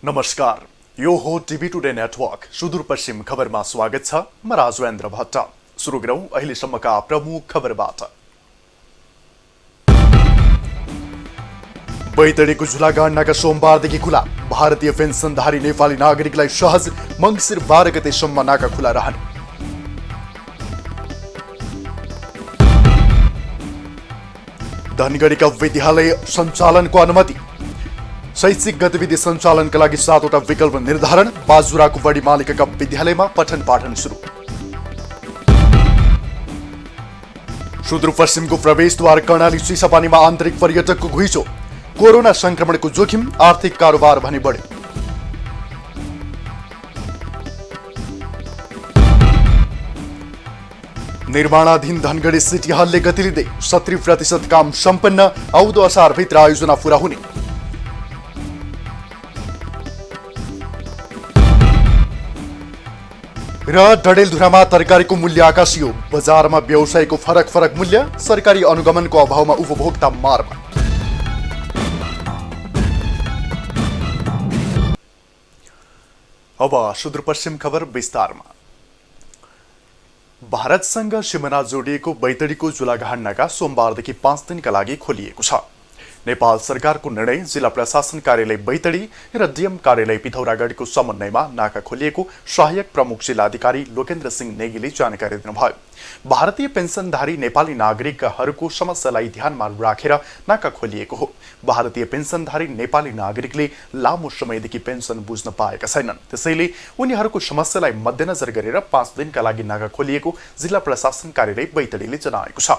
नमस्कार, यो हो टिभी टुडे नेटवर्क सुदूरपश्चिम खबरमा स्वागत छ। म राजवेन्द्र भट्ट। सुरु गरौं अहिलेसम्मका प्रमुख खबरबाट। बैतडीको झुलागाण्डाका सोमबारदेखि खुला। भारतीय पेन्सनधारी नेपाली नागरिकलाई सहज मङ्सिर 12 गतेसम्म नाका खुला रहने। धनगढीका विद्यालय सञ्चालनको अनुमति। शैक्षिक गतिविधि सञ्चालनका लागि 7वटा विकल्प निर्धारण। बाजुराको बढी मालिकाका विद्यालयमा पठन पाठन सुरु। सुदूरपश्चिमको प्रवेशद्वार कर्णाली चिसापानीमा आन्तरिक पर्यटकको घुइँचो। कोरोना संक्रमणको जोखिम, आर्थिक कारोबार भने बढ्यो। निर्माणाधीन धनगढी सिटी हलले गति लिँदै 70% काम सम्पन्न। आउँदो असारभित्र आयोजना पूरा हुने। र डडेलधुरामा तरकारीको मूल्य आकाशियो। बजारमा व्यवसायको फरक मूल्य, सरकारी अनुगमनको अभावमा उपभोक्ता मारमा। अब सुदूरपश्चिम खबर विस्तारमा। भारतसँग सिमाना जोडिएको बैतडीको झुलाघाट नाका सोमबारदेखि 5 दिनका लागि खोलिएको छ। नेपाल सरकारको निर्णय जिल्ला प्रशासन कार्यालय बैतडी र डीएम कार्यालय पिथौरागढीको समन्वयमा नाका खोलिएको सहायक प्रमुख जिल्लाधिकारी लोकेन्द्र सिंह नेगीले जानकारी दिनुभयो। भारतीय पेन्सनधारी नेपाली नागरिकहरूको समस्यालाई ध्यानमा राखेर नाका खोलिएको हो। भारतीय पेन्सनधारी नेपाली नागरिकले लामो समयदेखि पेन्सन बुझ्न पाएका छैनन्, त्यसैले उनीहरूको समस्यालाई मध्यनजर गरेर 5 दिनका लागि नाका खोलिएको जिल्ला प्रशासन कार्यालय बैतडीले जनाएको छ।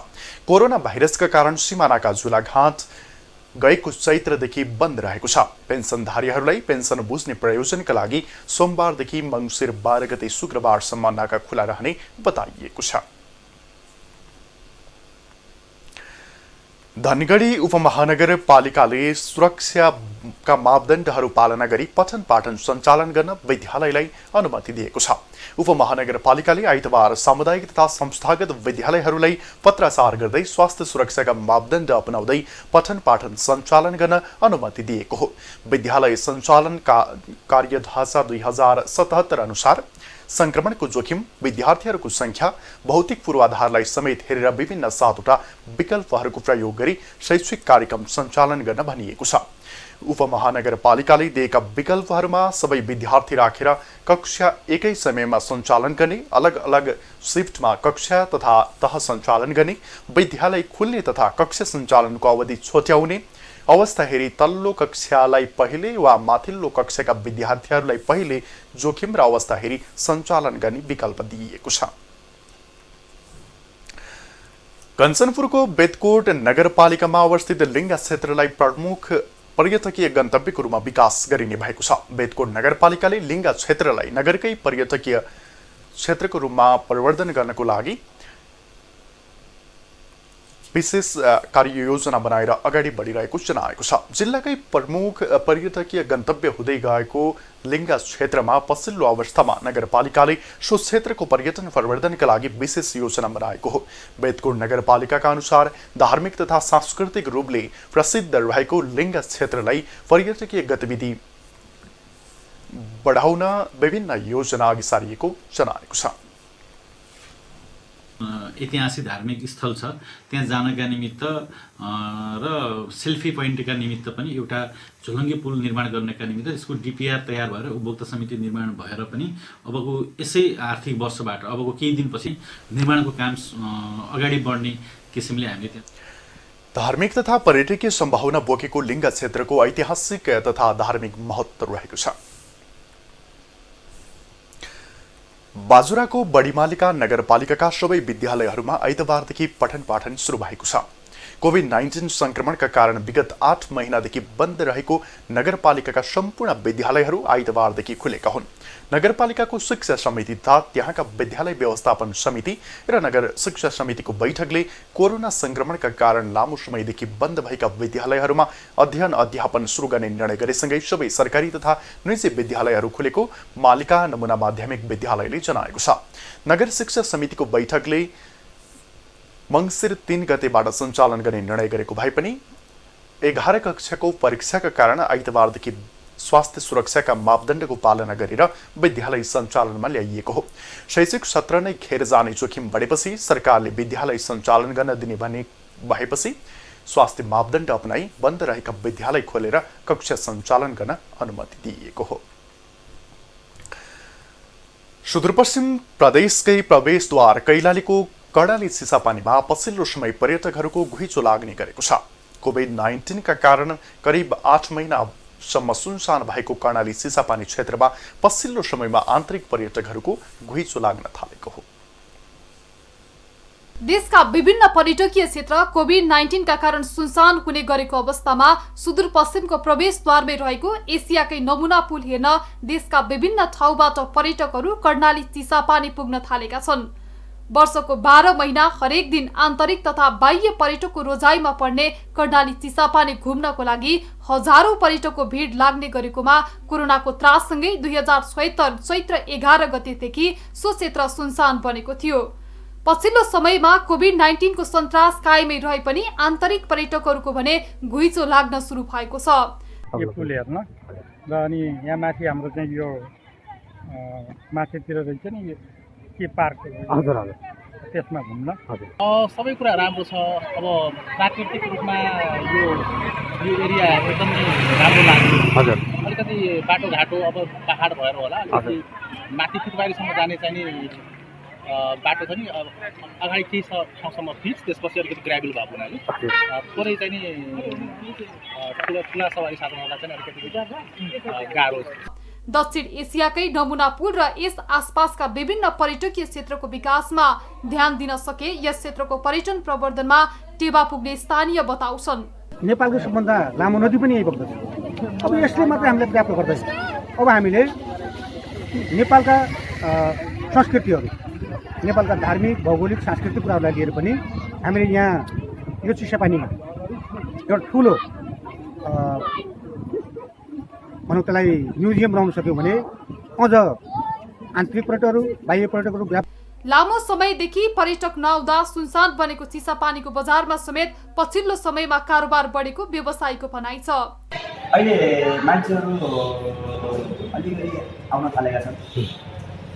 कोरोना भाइरसका कारण सिमानाका झुलाघाट गएको चैत्रदेखि बन्द रहेको छ। पेन्सनधारीहरूलाई पेन्सन बुझ्ने प्रयोजनका लागि सोमबारदेखि मङ्सिर 12 गते शुक्रबारसम्म नाका खुला रहने बताइएको छ। धनगढी उपमहानगरपालिकाले सुरक्षाका मापदण्डहरू पालना गरी पठन पाठन सञ्चालन गर्न विद्यालयलाई अनुमति दिएको छ। उपमहानगरपालिकाले आइतबार सामुदायिक तथा संस्थागत विद्यालयहरूलाई पत्राचार गर्दै स्वास्थ्य सुरक्षाका मापदण्ड अपनाउँदै पठन पाठन सञ्चालन गर्न अनुमति दिएको हो। विद्यालय सञ्चालन कार्यढाँचा 2077 अनुसार संक्रमणको जोखिम, विद्यार्थीहरूको संख्या, भौतिक पूर्वाधारलाई समेत हेरेर विभिन्न 7वटा विकल्पहरूको प्रयोग गरी शैक्षिक कार्यक्रम सञ्चालन गर्न भनिएको छ। उपमहानगरपालिकाले दिएका विकल्पहरूमा सबै विद्यार्थी राखेर कक्षा एकै समयमा सञ्चालन गर्ने, अलग अलग शिफ्टमा कक्षा तथा तह सञ्चालन गर्ने, विद्यालय खुल्ने तथा कक्षा सञ्चालनको अवधि छोट्याउने, अवस्था हेरी तल्लो कक्षालाई पहिले वा माथिल्लो कक्षाका विद्यार्थीहरूलाई पहिले, जोखिम र अवस्था हेरी सञ्चालन गर्ने विकल्प दिइएको छ। कञ्चनपुरको बेतकोट नगरपालिकामा अवस्थित लिङ्गा क्षेत्रलाई प्रमुख पर्यटकीय गन्तव्यको रूपमा विकास गरिने भएको छ। बेतकोट नगरपालिकाले लिङ्गा क्षेत्रलाई नगरकै पर्यटकीय क्षेत्रको रूपमा परिवर्तन गर्नको लागि विशेष कार्ययोजना बनाएर अगाडि बढिरहेको जनाएको छ। जिल्लाकै प्रमुख पर्यटकीय गन्तव्य हुँदै गएको लिङ्गा क्षेत्रमा पछिल्लो अवस्थामा नगरपालिकाले सो क्षेत्रको पर्यटन प्रवर्धनका लागि विशेष योजना बनाएको हो। बेतकोट नगरपालिकाका अनुसार धार्मिक तथा सांस्कृतिक रूपले प्रसिद्ध रहेको लिङ्गा क्षेत्रलाई पर्यटकीय गतिविधि बढाउन विभिन्न योजना अघि सारिएको जनाएको छ। ऐतिहासिक धार्मिक स्थल छ, त्यहाँ जानका निमित्त र सेल्फी पोइन्टका निमित्त पनि एउटा झोलङ्गे पुल निर्माण गर्नका निमित्त यसको डिपिआर तयार भएर उपभोक्ता समिति निर्माण भएर पनि अबको यसै आर्थिक वर्षबाट अबको केही दिनपछि निर्माणको काम अगाडि बढ्ने किसिमले हामीले त्यहाँ धार्मिक तथा पर्यटकीय सम्भावना बोकेको लिङ्गा क्षेत्रको ऐतिहासिक तथा धार्मिक महत्त्व रहेको छ। बाजुराको बढीमालिका नगरपालिकाका सबै विद्यालयहरूमा आइतबारदेखि पठन पाठन सुरु भएको छ। कोभिड-19 संक्रमणका कारण विगत 8 महिनादेखि बन्द रहेको नगरपालिकाका सम्पूर्ण विद्यालयहरू आइतबारदेखि खुलेका हुन्। नगरपालिकाको शिक्षा समिति तथा त्यहाँका विद्यालय व्यवस्थापन समिति र नगर शिक्षा समितिको बैठकले कोरोना संक्रमणका कारण लामो समयदेखि बन्द भएका विद्यालयहरूमा अध्ययन अध्यापन सुरु गर्ने निर्णय गरेसँगै सबै सरकारी तथा निजी विद्यालयहरू खुलेको मालिका नमुना माध्यमिक विद्यालयले जनाएको छ। नगर शिक्षा समितिको बैठकले मङ्सिर 3 गतेबाट सञ्चालन गर्ने निर्णय गरेको भए पनि 11 कक्षाको परीक्षाका कारण आइतबारदेखि स्वास्थ्य सुरक्षाका मापदण्डको पालना गरेर विद्यालय सञ्चालनमा ल्याइएको हो। शैक्षिक सत्र नै खेर जाने जोखिम बढेपछि सरकारले विद्यालय सञ्चालन गर्न दिने भने भएपछि स्वास्थ्य मापदण्ड अपनाई बन्द रहेका विद्यालय खोलेर कक्षा सञ्चालन गर्न अनुमति दिइएको हो। सुदूरपश्चिम प्रदेशकै प्रवेशद्वार कैलालीको कर्णाली चिसापानीमा पछिल्लो समय पर्यटकहरूको घुइँचो लाग्ने गरेको छ। कोभिड-19 का कारण करिब 8 महिनासम्म सुनसान भएको कर्णाली चिसापानी क्षेत्रमा पछिल्लो समयमा आन्तरिक पर्यटकहरूको घुइँचो लाग्न थालेको हो। देशका विभिन्न पर्यटकीय क्षेत्र कोभिड-19 का कारण सुनसान हुने गरेको अवस्थामा सुदूरपश्चिमको प्रवेशद्वारमै रहेको एसियाकै नमुना पुल हेर्न देशका विभिन्न ठाउँबाट पर्यटकहरू कर्णाली चिसापानी पुग्न थालेका छन्। वर्षको 12 महिना हरेक दिन आन्तरिक तथा बाह्य पर्यटकको रोजाइमा पर्ने कर्णाली चिसापानी घुम्नको लागि हजारौं पर्यटकको भिड लाग्ने गरेकोमा कोरोनाको त्राससँगै 2076 चैत्र 11 गतेदेखि सो क्षेत्र सुनसान बनेको थियो। पछिल्लो समयमा कोभिड-19 को सन्तास कायमै रहे पनि आन्तरिक पर्यटकहरूको भने घुइँचो लाग्न सुरु भएको छ। यो पुल हेर्न र अनि यहाँ माथि हाम्रो चाहिँ यो माथितिर रहेछ नि यो के पार्क हजुर हजुर त्यसमा घुम्न हजुर सबै कुरा राम्रो छ। अब प्राकृतिक रूपमा यो एरिया एकदमै राम्रो लाग्यो हजुर। अलिकति बाटोघाटो अब पहाड भएर होला अलिकति माथि फुटबारीसम्म जाने चाहिँ नि बाटो छ नि अगाडि केही ठाउँसम्म फिक्स, त्यसपछि अलिकति ग्राभल भएको हुनाले थोरै चाहिँ नि ठुला सवारी साधनहरूलाई चाहिँ अलिकति गाह्रो छ। दक्षिण एसियाकै नमुना पुल र यस आसपासका विभिन्न पर्यटकीय क्षेत्रको विकासमा ध्यान दिन सके यस क्षेत्रको पर्यटन प्रवर्धनमा टेवा पुग्ने स्थानीय बताउँछन्। नेपालको सबभन्दा लामो नदी पनि यही बग्दछ। अब यसले मात्रै हामीलाई पर्याप्त गर्दैन। अब हामीले नेपालका संस्कृतिहरू, नेपालका धार्मिक भौगोलिक सांस्कृतिक कुराहरूलाई लिएर पनि हामीले यहाँ यो चिसापानीमा एउटा ठुलो भनौँ त्यसलाई म्युजियम बनाउन सक्यौँ भने अझ आन्तरिक पर्यटकहरू बाह्य पर्यटकहरू लामो समयदेखि पर्यटक नआउँदा सुनसान बनेको चिसापानीको बजारमा समेत पछिल्लो समयमा कारोबार बढेको व्यवसायीको भनाइ छ। अहिले मान्छेहरू अलिकति आउन थालेका छन्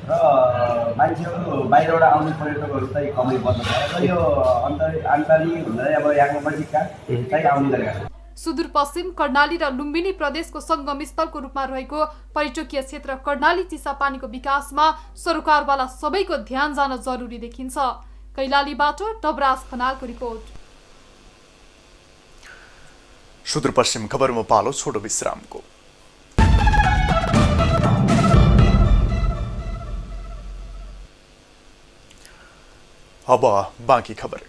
र मान्छेहरू बाहिरबाट आउने पर्यटकहरू चाहिँ कमै बढ्न थाल्यो र यो आन्तरिक हुँदै अब यहाँको नजिकका चाहिँ आउने गरेका छन्। सुदूरपश्चिम कर्णाली र लुम्बिनी प्रदेशको संगम स्थलको रूपमा रहेको पर्यटकीय क्षेत्र कर्णाली चिसापानीको विकासमा सरकारवाला सबैको ध्यान जान जरुरी देखिन्छ। कैलालीबाट डबराज खनालको रिपोर्ट। सुदूरपश्चिम खबरमा पालो छोटो विश्रामको। अब बाँकी खबर।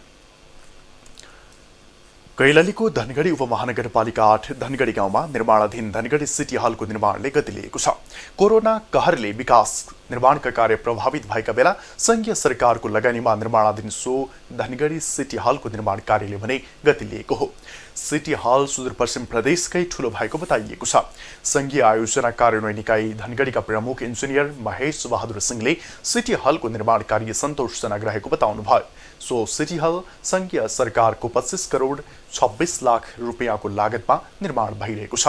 कैलालीको धनगढी उपमहानगरपालिका 8 धनगढी गाउँमा निर्माणाधीन धनगढी सिटी हलको निर्माणले गति लिएको छ। कोरोना कहरले विकास निर्माणका कार्य प्रभावित भएका बेला संघीय सरकारको लगानीमा निर्माणाधीन सो धनगढी सिटी हलको निर्माण कार्यले भने गति लिएको हो। सिटी हल सुदूरपश्चिम प्रदेशकै ठूलो भएको बताइएको छ। संघीय आयोजना कार्यान्वयन इकाइ धनगढीका प्रमुख इन्जिनियर महेश बहादुर सिंहले सिटी हलको निर्माण कार्य सन्तोषजनक रहेको बताउनुभयो। सो सिटी हल संघीय सरकारको 25 करोड 26 लाख रुपियाँको लागतमा निर्माण भइरहेको छ,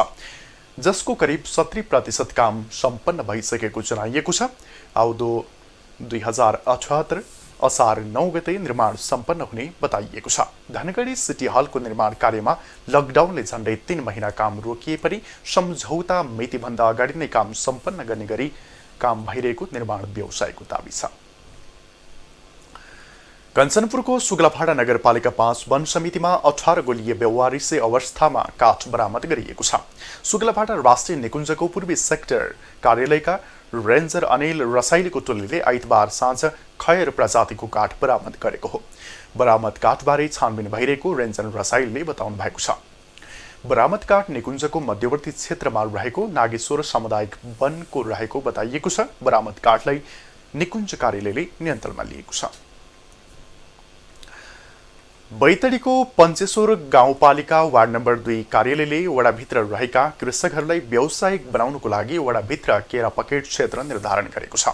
जसको करिब 70% काम सम्पन्न भइसकेको जनाइएको छ। आउँदो 2078 असार 9 गते निर्माण सम्पन्न हुने बताइएको छ। धनगढी सिटी हलको निर्माण कार्यमा लकडाउनले झण्डै 3 महिना काम रोकिए पनि सम्झौता मितिभन्दा अगाडि नै काम सम्पन्न गर्ने गरी काम भइरहेको निर्माण व्यवसायको दाबी छ। कञ्चनपुरको सुगलाफाडा नगरपालिका 5 वन समितिमा 18 गोलीय बेवारिसे अवस्थामा काठ बरामद गरिएको छ। सुगलाफाडा राष्ट्रिय निकुञ्जको पूर्वी सेक्टर कार्यालयका रेन्जर अनिल रसाइलीको टोलीले आइतबार साँझ खयर प्रजातिको काठ बरामद गरेको हो। बरामद काठबारे छानबिन भइरहेको रेन्जर रसाइलीले बताउनु भएको छ। बरामद काठ निकुञ्जको मध्यवर्ती क्षेत्रमा रहेको नागेश्वर सामुदायिक वनको रहेको बताइएको छ। बरामद काठलाई निकुञ्ज कार्यालयले नियन्त्रणमा लिएको छ। बैतडीको पञ्चेश्वर गाउँपालिका वार्ड नम्बर 2 कार्यालयले वडाभित्र रहेका कृषकहरूलाई व्यावसायिक बनाउनको लागि वडाभित्र केरा पकेट क्षेत्र निर्धारण गरेको छ।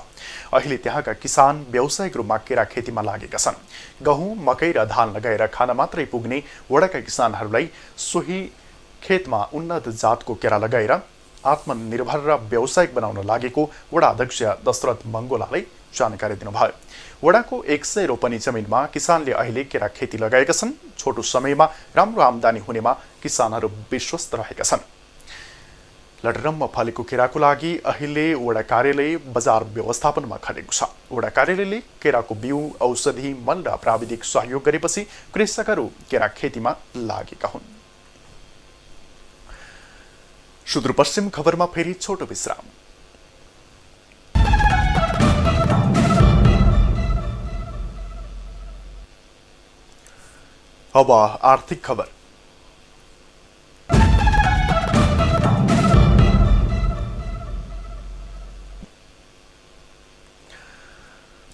अहिले त्यहाँका किसान व्यावसायिक रूपमा केरा खेतीमा लागेका छन्। गहुँ, मकै र धान लगाएर खान मात्रै पुग्ने वडाका किसानहरूलाई सोही खेतमा उन्नत जातको केरा लगाएर आत्मनिर्भर र व्यावसायिक बनाउन लागेको वडा अध्यक्ष दशरथ मङ्गोलाले जानकारी दिनुभयो। वडाको 100 रोपनी जमिनमा किसानले अहिले केरा खेती लगाएका छन्। छोटो समयमा राम्रो आम्दानी हुनेमा किसानहरू विश्वस्त रहेका छन्। लटरम्म फलेको केराको लागि अहिले वडा कार्यालय बजार व्यवस्थापनमा खटेको छ। वडा कार्यालयले केराको बिउ, औषधि, मल र प्राविधिक सहयोग गरेपछि कृषकहरू केरा खेतीमा लागेका हुन्। सुदूरपश्चिम खबरमा फेरि छोटो विश्राम। अब आर्थिक खबर।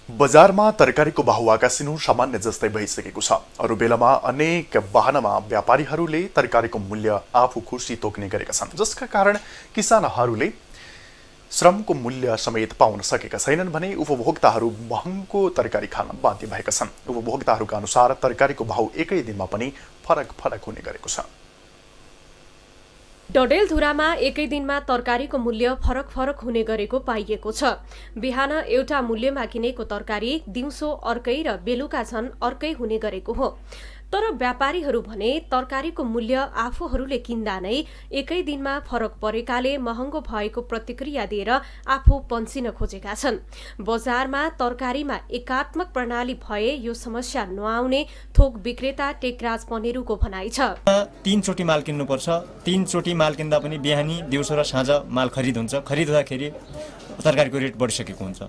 बजारमा तरकारीको भाउ आकाशिनु सामान्य जस्तै भइसकेको छ। अरू बेलामा अनेक वाहनमा व्यापारीहरूले तरकारीको मूल्य आफू खुसी तोक्ने गरेका छन्, जसका कारण किसानहरूले श्रमको मूल्य समेत पाउन सकेका छैनन् भने उपभोक्ताहरू महँगो तरकारी खान बाध्य भएका छन्। उपभोक्ताहरूका अनुसार तरकारीको भाउ एकै दिनमा पनि फरक हुने गरेको छ। डडेलधुरामा एकै दिनमा तरकारीको मूल्य फरक हुने गरेको पाइएको छ। बिहान एउटा मूल्यमा किनेको तरकारी दिउँसो अर्कै र बेलुका झन् अर्कै हुने गरेको हो। तर व्यापारीहरू भने तरकारीको मूल्य आफूहरूले किन्दा नै एकै दिनमा फरक परेकाले महँगो भएको प्रतिक्रिया दिएर आफू पन्सिन खोजेका छन्। बजारमा तरकारीमा एकात्मक प्रणाली भए यो समस्या नआउने थोक विक्रेता टेकराज पनेरुको भनाइ छ। 3 चोटि माल किन्नुपर्छ। 3 चोटि माल किन्दा पनि बिहानी, दिउँसो र साँझ माल खरिद हुन्छ। खरिद हुँदाखेरि तरकारीको रेट बढिसकेको हुन्छ,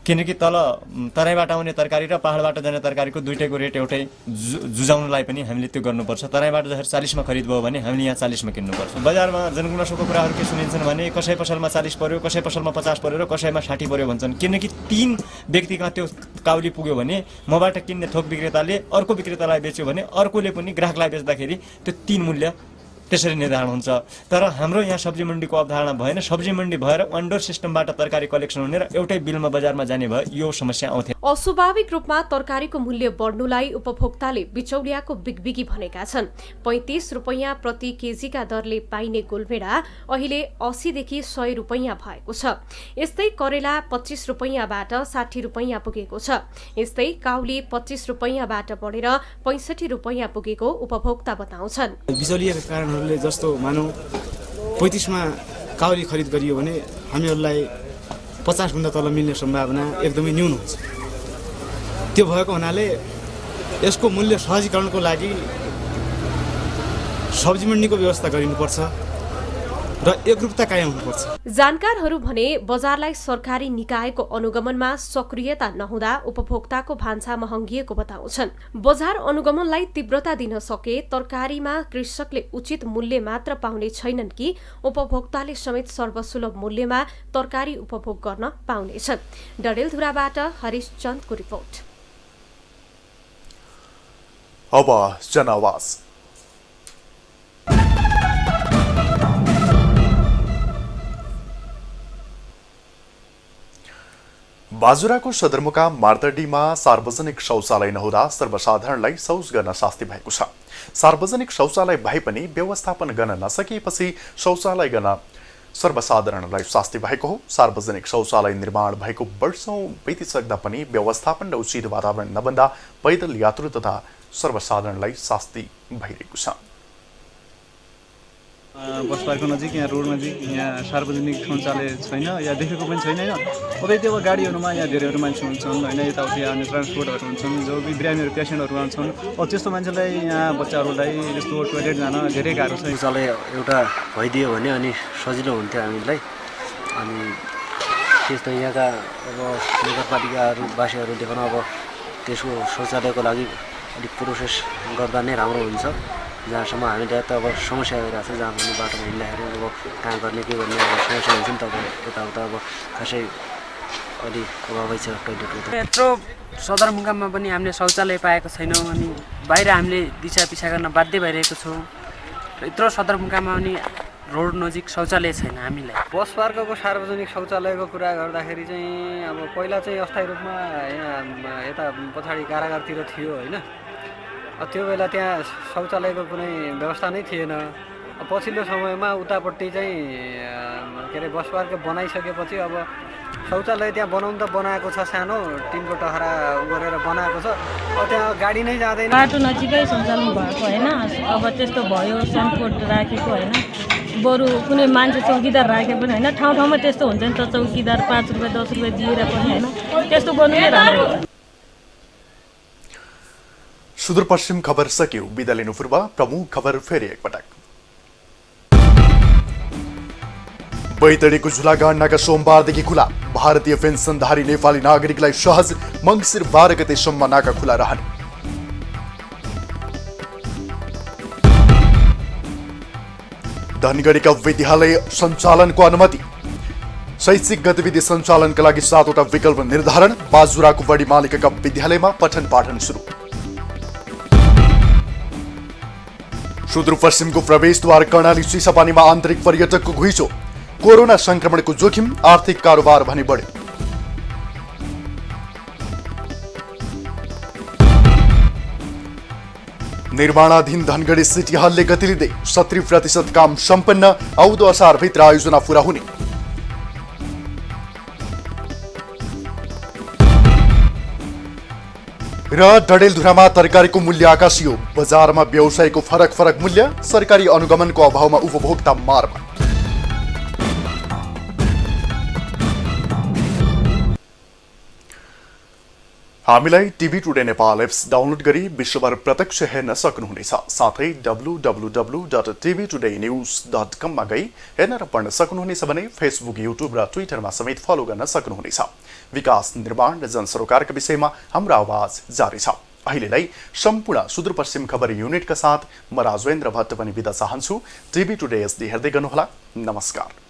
किनकि तराईबाट आउने तरकारी र पहाडबाट जाने तरकारीको दुईटैको रेट एउटै जुझाउनलाई पनि हामीले त्यो गर्नुपर्छ। तराईबाट जसरी 40 मा खरिद भयो भने हामीले यहाँ 40 मा किन्नुपर्छ। बजारमा जनगुनासोको कुराहरू के सुनिन्छन् भने कसै पसलमा 40 पर्यो, कसै पसलमा 50 पर्यो र कसैमा 60 पर्यो भन्छन्। किनकि 3 व्यक्तिका त्यो काउली पुग्यो भने मबाट किन्ने थोक विक्रेताले अर्को विक्रेतालाई बेच्यो भने अर्कोले पनि ग्राहकलाई बेच्दाखेरि त्यो 3 मूल्य त्यसरी निर्धारण हुन्छ। तर हाम्रो यहाँ सब्जी मण्डीको अवधारणा भएन। सब्जी मण्डी भएर अन्डर सिस्टमबाट तरकारी कलेक्सन हुने र एउटै बिलमा बजारमा जाने भए यो समस्या आउँथ्यो। अस्वाभाविक रूपमा तरकारीको मूल्य बढ्नुलाई उपभोक्ताले बिचौलियाको बिगबिगी भनेका छन्। 35 रुपैयाँ प्रति केजीका दरले पाइने गोलभेडा अहिले 80 देखि 100 रुपैयाँ भएको छ। यस्तै करेला 25 रुपैयाँबाट 60 रुपैयाँ पुगेको छ। यस्तै काउली 25 रुपैयाँबाट बढेर 65 रुपैयाँ पुगेको उपभोक्ता बताउँछन्। बिचौलियाका कारणहरूले जस्तो मानौ 35 मा काउली खरिद गरियो भने हामीहरूलाई 50 भन्दा तल मिल्ने सम्भावना एकदमै न्यून हुन्छ। त्यो भएको हुनाले यसको मूल्य सहजीकरणको लागि सब्जी मण्डीको व्यवस्था गरिनुपर्छ र एकरूपता कायम हुनुपर्छ। जानकारहरू भने बजारलाई सरकारी निकायको अनुगमनमा सक्रियता नहुँदा उपभोक्ताको भान्सा महँगिएको बताउँछन्। बजार अनुगमनलाई तीव्रता दिन सके तरकारीमा कृषकले उचित मूल्य मात्र पाउने छैनन् कि उपभोक्ताले समेत सर्वसुलभ मूल्यमा तरकारी उपभोग गर्न पाउनेछन्। डडेलधुराबाट हरिश चन्दको रिपोर्ट। अब जनआवाज। बाजुराको सदरमुकाम मार्तडीमा सार्वजनिक शौचालय नहुँदा सर्वसाधारणलाई शौच गर्न शास्ति भएको छ। सार्वजनिक शौचालय भए पनि व्यवस्थापन गर्न नसकिएपछि शौचालय गर्न सर्वसाधारणलाई शास्ति भएको हो। सार्वजनिक शौचालय निर्माण भएको वर्षौं बितिसक्दा पनि व्यवस्थापन र उचित वातावरण नबन्दा पैदल यात्रु तथा सर्वसाधारणलाई शास्ति भइरहेको छ। बस पार्कको नजिक यहाँ रोड नजिक यहाँ सार्वजनिक शौचालय छैन या देखेको पनि छैन होइन। अवैध गाडीहरूमा यहाँ धेरैहरू मान्छे हुन्छन् होइन, यताउति आउने ट्रान्सपोर्टहरू हुन्छन् जो बिरामीहरू पेसेन्टहरू आउँछन्। त्यस्तो मान्छेलाई यहाँ बच्चाहरूलाई यस्तो टोइलेट जान धेरै गाह्रो छ। शौचालय एउटा भइदियो भने अनि सजिलो हुन्थ्यो हामीलाई। अनि त्यस्तो यहाँका अब नगरपालिकाहरू वासीहरू देखाउन अब त्यसको शौचालयको लागि अलिक प्रोसेस गर्दा नै राम्रो हुन्छ। जहाँसम्म हामीले त अब समस्या भइरहेको छ, जहाँ पनि बाटोमा हिँड्दाखेरि अब कहाँ गर्ने के गर्ने अब समस्या हुन्छ नि त। अब यताउता अब खासै अलिक अभावै छ टोइलेटको। यत्रो सदरमुकाममा पनि हामीले शौचालय पाएको छैनौँ अनि बाहिर हामीले दिशा पिछा गर्न बाध्य भइरहेको छौँ। यत्रो सदरमुकाममा पनि रोड नजिक शौचालय छैन हामीलाई। बस पार्कको सार्वजनिक शौचालयको कुरा गर्दाखेरि चाहिँ अब पहिला चाहिँ अस्थायी रूपमा यहाँ यता पछाडि कारागारतिर थियो होइन। त्यो बेला त्यहाँ शौचालयको कुनै व्यवस्था नै थिएन। पछिल्लो समयमा उतापट्टि चाहिँ के अरे बस पार्क बनाइसकेपछि अब शौचालय त्यहाँ बनाउनु त बनाएको छ, सानो टिनको टहरा गरेर बनाएको छ, त्यहाँ गाडी नै जाँदैन। बाटो नजिकै शौचालय भएको होइन, अब त्यस्तो भयो सनकोट राखेको होइन, बरु कुनै मान्छे चौकीदार राखे पनि होइन, ठाउँ ठाउँमा त्यस्तो हुन्छ नि त, चौकीदार 5 रुपियाँ 10 रुपियाँ दिएर पनि होइन, त्यस्तो गर्नु नै राम्रो हो। सुदूरपश्चिम खबर सक्यो। बिदा लिनु पूर्व प्रमुख खबर फेरि एकपटक। बैतडीको झुलागाड नाका सोमबारदेखि खुला। भारतीय पेन्सनधारी नेपाली नागरिकलाई सहज मङ्सिर 12 गतेसम्म नाका खुला रहने। धनगढीका विद्यालय सञ्चालनको अनुमति। शैक्षिक गतिविधि सञ्चालनका लागि 7 वटा विकल्प निर्धारण। बाजुराको बढी मालिकका विद्यालयमा पठन पाठन सुरु। सुदूरपश्चिमको प्रवेशद्वार कर्णाली चिसापानीमा आन्तरिक पर्यटकको घुइँचो। कोरोना संक्रमणको जोखिम, आर्थिक कारोबार भने बढ्यो। निर्माणाधीन धनगढी सिटी हलले गति लिँदै 70% काम सम्पन्न। आउँदो असारभित्र आयोजना पूरा हुने। र डडेलधुरामा तरकारीको मूल्य आकाशियो। बजारमा व्यवसायको फरक मूल्य, सरकारी अनुगमनको अभावमा उपभोक्ता मारमा। हामीलाई TV today Nepal apps download गरी विश्वभर प्रत्यक्ष हेर्न सक्नुहुनेछ। साथै www.tvtoday.news.com मा गई हेर्न र पढ्न सक्नुहुनेछ भने फेसबुक, युट्युब र ट्विटरमा समेत फलो गर्न सक्नुहुनेछ। विकास, निर्माण र जनसरोकारका विषयमा हाम्रो आवाज जारी छ। अहिलेलाई सम्पूर्ण सुदूरपश्चिम खबर युनिटका साथ म राजेन्द्र भट्ट पनि बिदा चाहन्छु। टिभी टुडे SD हेर्दै गर्नुहोला। नमस्कार।